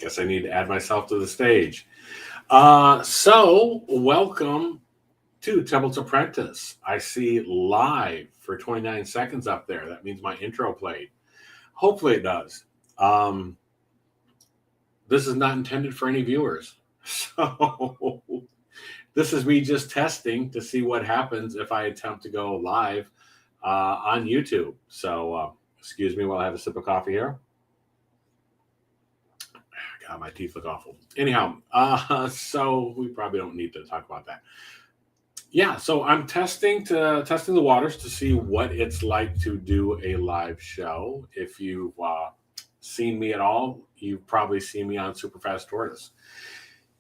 Guess I need to add myself to the stage. Welcome to Temple's Apprentice. I see live for 29 seconds up there. That means my intro played. Hopefully it does. This is not intended for any viewers. So this is me just testing to see what happens if I attempt to go live on YouTube. So excuse me while I have a sip of coffee here. God, my teeth look awful. Anyhow, so we probably don't need to talk about that. Yeah, so I'm testing the waters to see what it's like to do a live show. If you've seen me at all, you've probably seen me on Superfast Tortoise.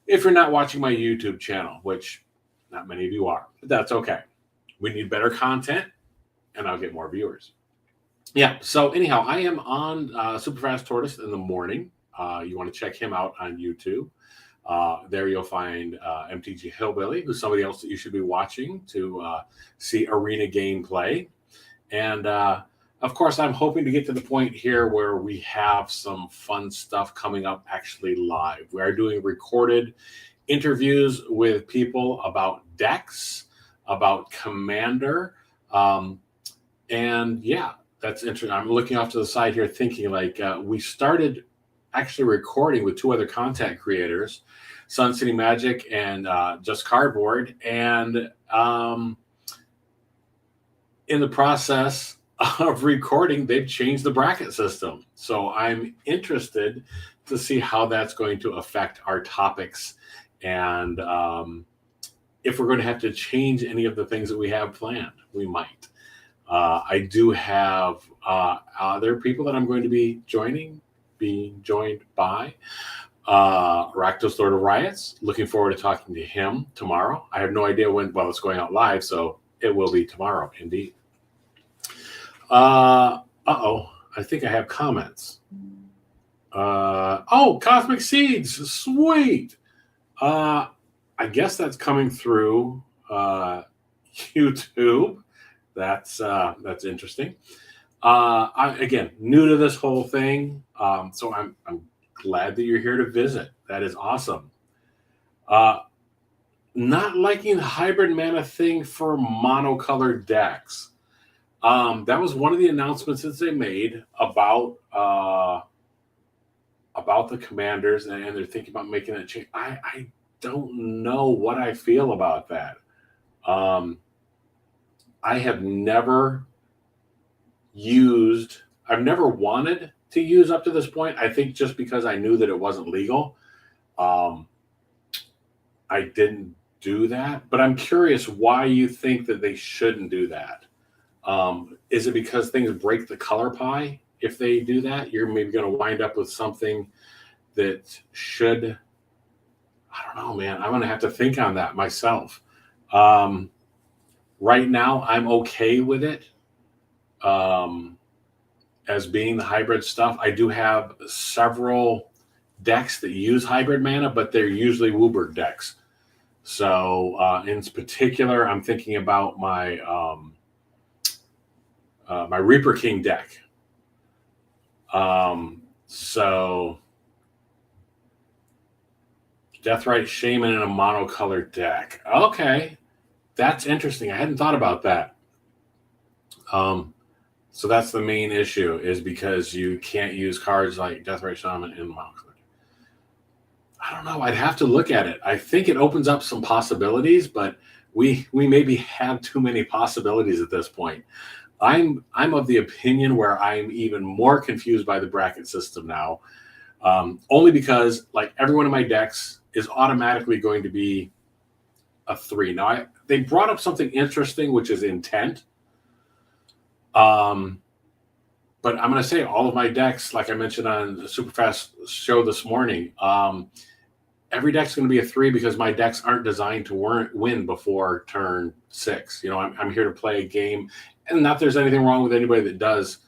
If you're not watching my YouTube channel, which not many of you are, but that's okay. We need better content, and I'll get more viewers. Yeah, so anyhow, I am on Superfast Tortoise in the morning. You want to check him out on YouTube. There you'll find MTG Hillbilly, who's somebody else that you should be watching to see arena gameplay. And of course, I'm hoping to get to the point here where we have some fun stuff coming up actually live. We are doing recorded interviews with people about decks, about Commander. And yeah, that's interesting. I'm looking off to the side here thinking like we started actually recording with two other content creators, Sun City Magic and Just Cardboard. And in the process of recording, they've changed the bracket system. So I'm interested to see how that's going to affect our topics and if we're going to have to change any of the things that we have planned. We might. I do have other people that I'm going to be being joined by. Rakdos Lord of Riots. Looking forward to talking to him tomorrow. I have no idea when, well, it's going out live, so it will be tomorrow, indeed. I think I have comments. Cosmic Seeds, sweet. I guess that's coming through YouTube. That's interesting. Again, new to this whole thing, so I'm glad that you're here to visit. That is awesome. Not liking the hybrid mana thing for monocolored decks. That was one of the announcements that they made about the Commanders, and they're thinking about making that change. I don't know what I feel about that. I have never I've never wanted to use up to this point. I think just because I knew that it wasn't legal, I didn't do that. But I'm curious why you think that they shouldn't do that. Is it because things break the color pie? If they do that, you're maybe going to wind up with something that should, I don't know, man. I'm going to have to think on that myself. Right now, I'm okay with it. As being the hybrid stuff, I do have several decks that use hybrid mana, but they're usually WUBRG decks. So in particular, I'm thinking about my my Reaper King deck. So Deathrite Shaman in a monocolored deck. Okay, that's interesting. I hadn't thought about that. So that's the main issue, is because you can't use cards like Deathrite Shaman in monocolored. I don't know. I'd have to look at it. I think it opens up some possibilities, but we maybe have too many possibilities at this point. I'm of the opinion where I'm even more confused by the bracket system now, only because like every one of my decks is automatically going to be a 3. Now they brought up something interesting, which is intent. But I'm going to say all of my decks, like I mentioned on the Superfast show this morning, every deck's going to be a 3 because my decks aren't designed to win before turn 6. You know, I'm here to play a game, and not there's anything wrong with anybody that does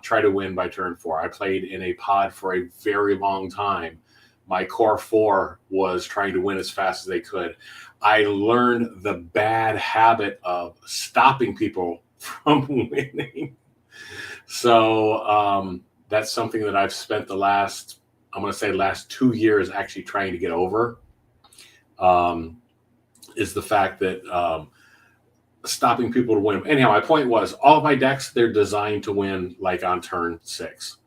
try to win by turn 4. I played in a pod for a very long time. My core 4 was trying to win as fast as they could. I learned the bad habit of stopping people from winning. So that's something that I've spent the last, I'm going to say last 2 years actually trying to get over, um, is the fact that stopping people to win. Anyhow, my point was all of my decks, they're designed to win like on turn 6.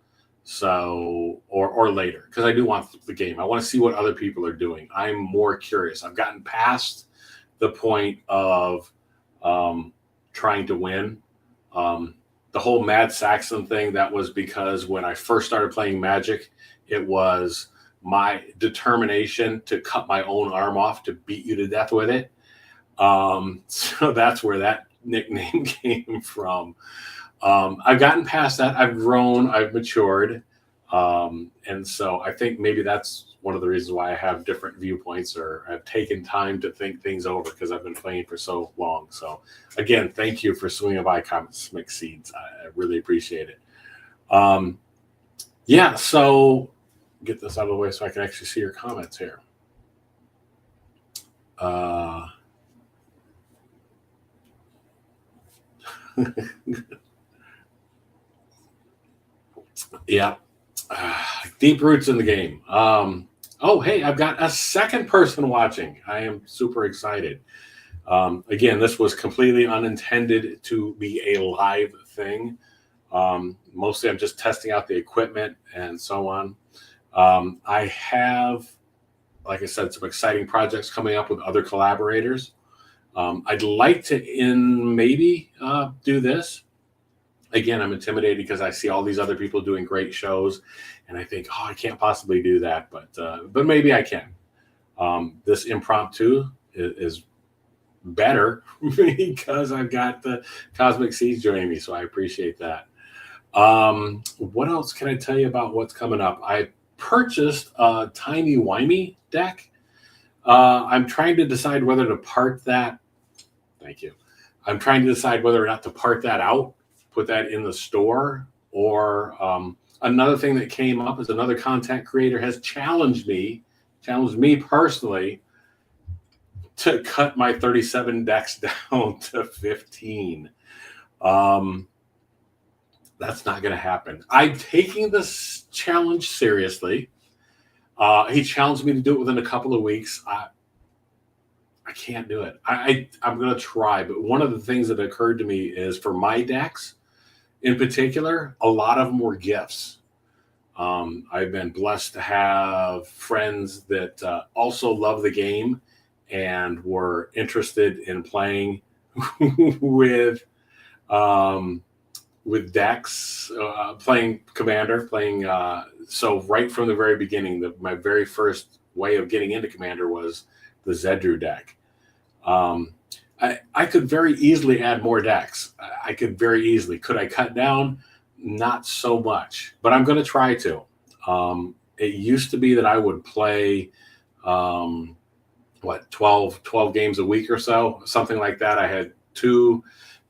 So, or later, because I do want the game. I want to see what other people are doing. I'm more curious. I've gotten past the point of trying to win. The whole Mad Saxon thing, that was because when I first started playing Magic, it was my determination to cut my own arm off to beat you to death with it. So that's where that nickname came from. I've gotten past that. I've grown, I've matured. And so I think maybe that's one of the reasons why I have different viewpoints, or I've taken time to think things over, because I've been playing for so long. So again, thank you for swinging by Cosmic Seeds. I really appreciate it. Yeah, so get this out of the way so I can actually see your comments here. Yeah. Deep roots in the game. Oh, hey, I've got a second person watching. I am super excited. Again, this was completely unintended to be a live thing. Mostly I'm just testing out the equipment and so on. I have, like I said, some exciting projects coming up with other collaborators. I'd like to maybe do this. Again, I'm intimidated because I see all these other people doing great shows, and I think, oh, I can't possibly do that, but maybe I can. This impromptu is better because I've got the Cosmic Seeds joining me, so I appreciate that. What else can I tell you about what's coming up? I purchased a Timey Wimey deck. I'm trying to decide whether to part that. Thank you. I'm trying to decide whether or not to part that out, put that in the store, or another thing that came up is another content creator has challenged me personally to cut my 37 decks down to 15. That's not going to happen. I'm taking this challenge seriously. He challenged me to do it within a couple of weeks. I can't do it. I'm going to try, but one of the things that occurred to me is for my decks, in particular, a lot of them were gifts. I've been blessed to have friends that also love the game and were interested in playing with decks, playing Commander, so right from the very beginning, my very first way of getting into Commander was the Zedruu deck. I could very easily add more decks. I could very easily. Could I cut down? Not so much, but I'm going to try to. It used to be that I would play, 12 games a week or so, something like that. I had 2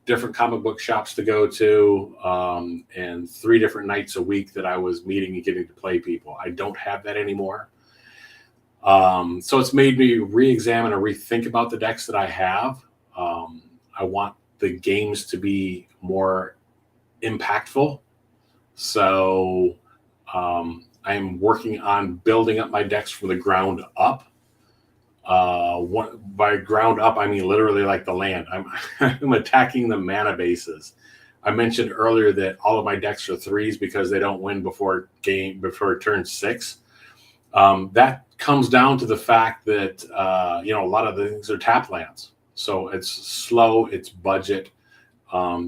different comic book shops to go to, and 3 different nights a week that I was meeting and getting to play people. I don't have that anymore. So it's made me re-examine and rethink about the decks that I have. I want the games to be more impactful. So I am working on building up my decks from the ground up. By ground up, I mean literally like the land. I'm attacking the mana bases. I mentioned earlier that all of my decks are 3s because they don't win before turn 6. That comes down to the fact that a lot of the things are tap lands, so it's slow, it's budget.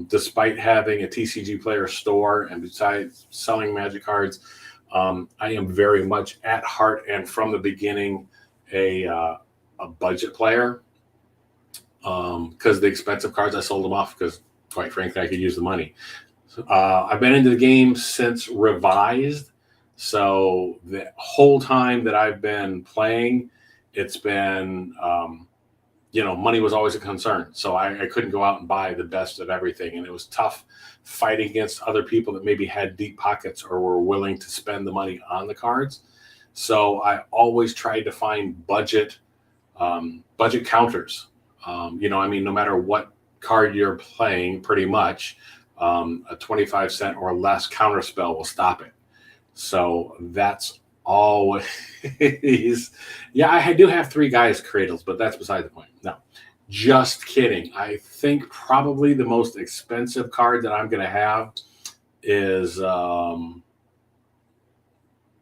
Despite having a TCG Player store and besides selling Magic cards, I am very much at heart and from the beginning a budget player. Because the expensive cards, I sold them off because, quite frankly, I could use the money. I've been into the game since Revised. So the whole time that I've been playing, it's been, money was always a concern. So I couldn't go out and buy the best of everything. And it was tough fighting against other people that maybe had deep pockets or were willing to spend the money on the cards. So I always tried to find budget counters. No matter what card you're playing, pretty much a 25 cent or less counter spell will stop it. So that's Always. Yeah, I do have three guys cradles, but that's beside the point. No, just kidding. I think probably the most expensive card that I'm going to have is, I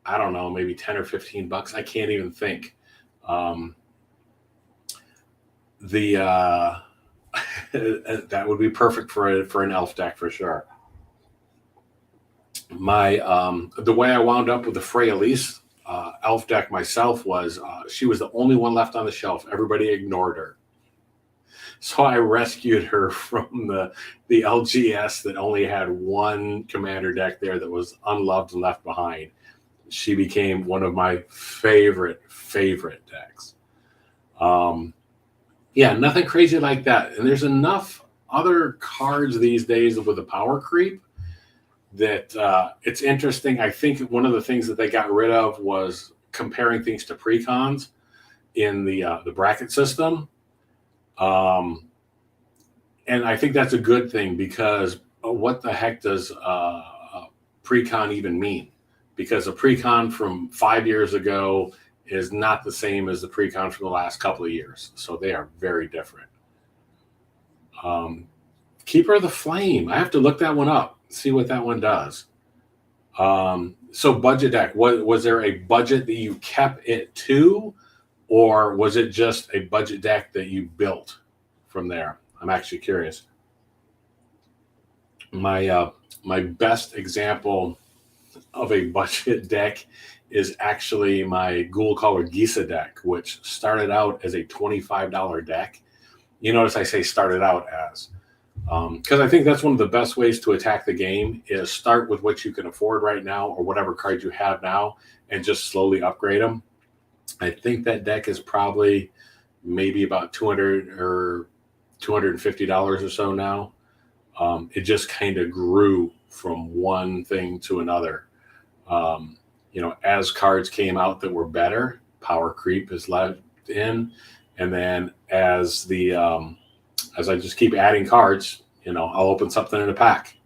don't know, maybe 10 or 15 bucks. I can't even think. Um, the that would be perfect for an elf deck for sure. My The way I wound up with the Frey Elise elf deck myself was she was the only one left on the shelf. Everybody ignored her, so I rescued her from the LGS that only had one commander deck there that was unloved and left behind. She became one of my favorite decks. Um, yeah, nothing crazy like that. And there's enough other cards these days with the power creep that it's interesting. I think one of the things that they got rid of was comparing things to precons in the bracket system, and I think that's a good thing because what the heck does precon even mean? Because a precon from 5 years ago is not the same as the precon from the last couple of years, so they are very different. Keeper of the Flame. I have to look that one up, see what that one does. So budget deck, was there a budget that you kept it to, or was it just a budget deck that you built from there? I'm actually curious. My best example of a budget deck is actually my Ghoul Caller Gisa deck, which started out as a $25 deck. You notice I say started out as, because I think that's one of the best ways to attack the game is start with what you can afford right now or whatever cards you have now and just slowly upgrade them. I think that deck is probably maybe about $200 or $250 or so now. It just kind of grew from one thing to another. As cards came out that were better, power creep is let in, and then as I just keep adding cards, I'll open something in a pack.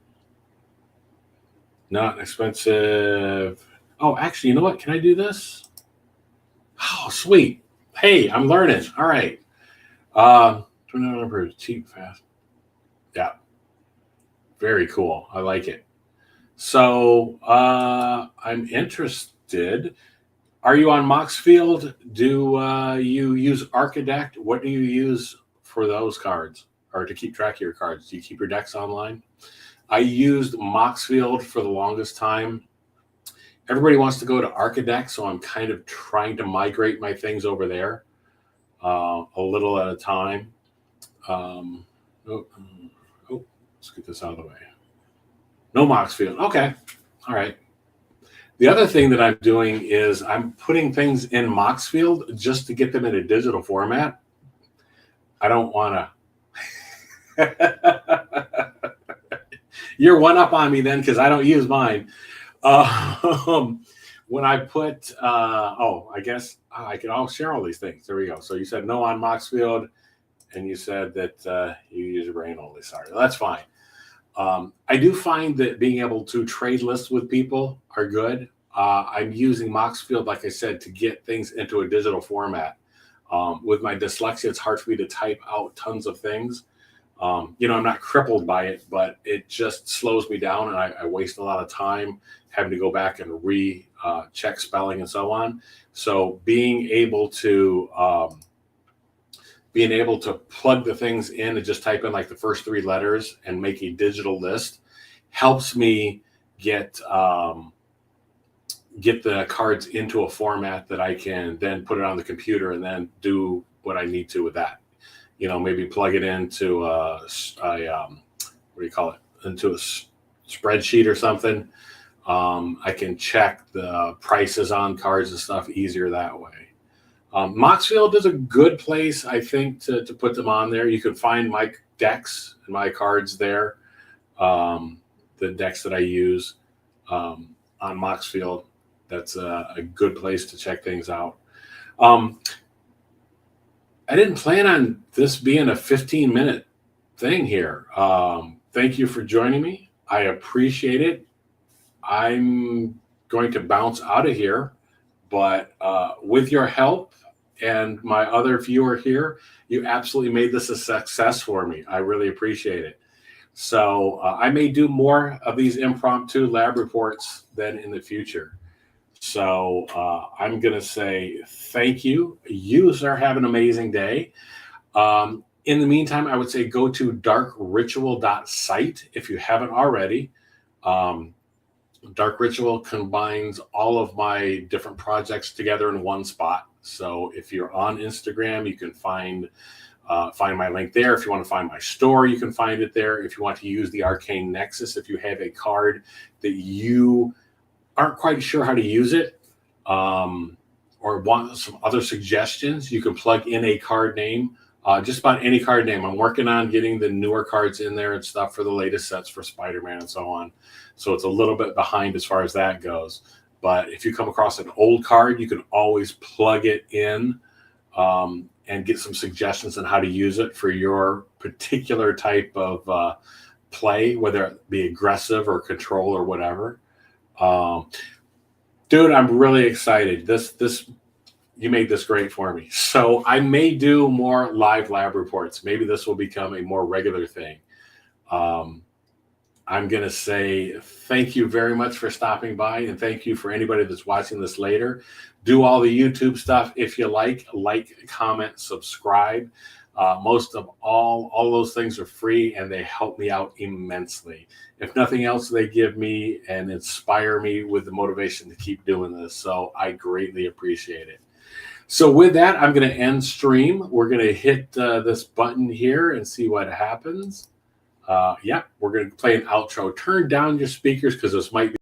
Not expensive. Oh, actually, you know what? Can I do this? Oh, sweet. Hey, I'm learning. All right. Cheap, fast. Yeah. Very cool. I like it. So I'm interested. Are you on Moxfield? Do you use Archidect? What do you use for those cards or to keep track of your cards? Do you keep your decks online? I used Moxfield for the longest time. Everybody wants to go to Archidect, so I'm kind of trying to migrate my things over there a little at a time. Let's get this out of the way. No Moxfield. Okay. All right. The other thing that I'm doing is I'm putting things in Moxfield just to get them in a digital format. I don't want to. You're one up on me then because I don't use mine. When I put, I guess I can all share all these things. There we go. So you said no on Moxfield, and you said that you use your brain only. Sorry, that's fine. I do find that being able to trade lists with people are good. I'm using Moxfield, like I said, to get things into a digital format. With my dyslexia, it's hard for me to type out tons of things. I'm not crippled by it, but it just slows me down, and I waste a lot of time having to go back and check spelling and so on. So being able to plug the things in and just type in like the first three letters and make a digital list helps me get the cards into a format that I can then put it on the computer and then do what I need to with that. Maybe plug it into what do you call it? Into a spreadsheet or something. I can check the prices on cards and stuff easier that way. Moxfield is a good place, I think, to put them on there. You can find my decks and my cards there, the decks that I use on Moxfield. That's a good place to check things out. I didn't plan on this being a 15-minute thing here. Thank you for joining me. I appreciate it. I'm going to bounce out of here. but with your help and my other viewer here, you absolutely made this a success for me. I really appreciate it. So I may do more of these impromptu lab reports then in the future. So I'm going to say thank you. You, sir, have an amazing day. In the meantime, I would say go to darkritual.site if you haven't already. Dark Ritual combines all of my different projects together in one spot. So if you're on Instagram, you can find my link there. If you want to find my store, you can find it there. If you want to use the Arcane Nexus, if you have a card that you aren't quite sure how to use it, or want some other suggestions, you can plug in a card name. Just about any card name. I'm working on getting the newer cards in there and stuff for the latest sets for Spider-Man and so on. So it's a little bit behind as far as that goes. But if you come across an old card, you can always plug it in and get some suggestions on how to use it for your particular type of play, whether it be aggressive or control or whatever. Dude, I'm really excited. You made this great for me. So I may do more live lab reports. Maybe this will become a more regular thing. I'm going to say thank you very much for stopping by, and thank you for anybody that's watching this later. Do all the YouTube stuff if you like, comment, subscribe. Most of all those things are free, and they help me out immensely. If nothing else, they give me and inspire me with the motivation to keep doing this. So I greatly appreciate it. So with that, I'm going to end stream. We're going to hit this button here and see what happens. Yeah, we're going to play an outro. Turn down your speakers because this might be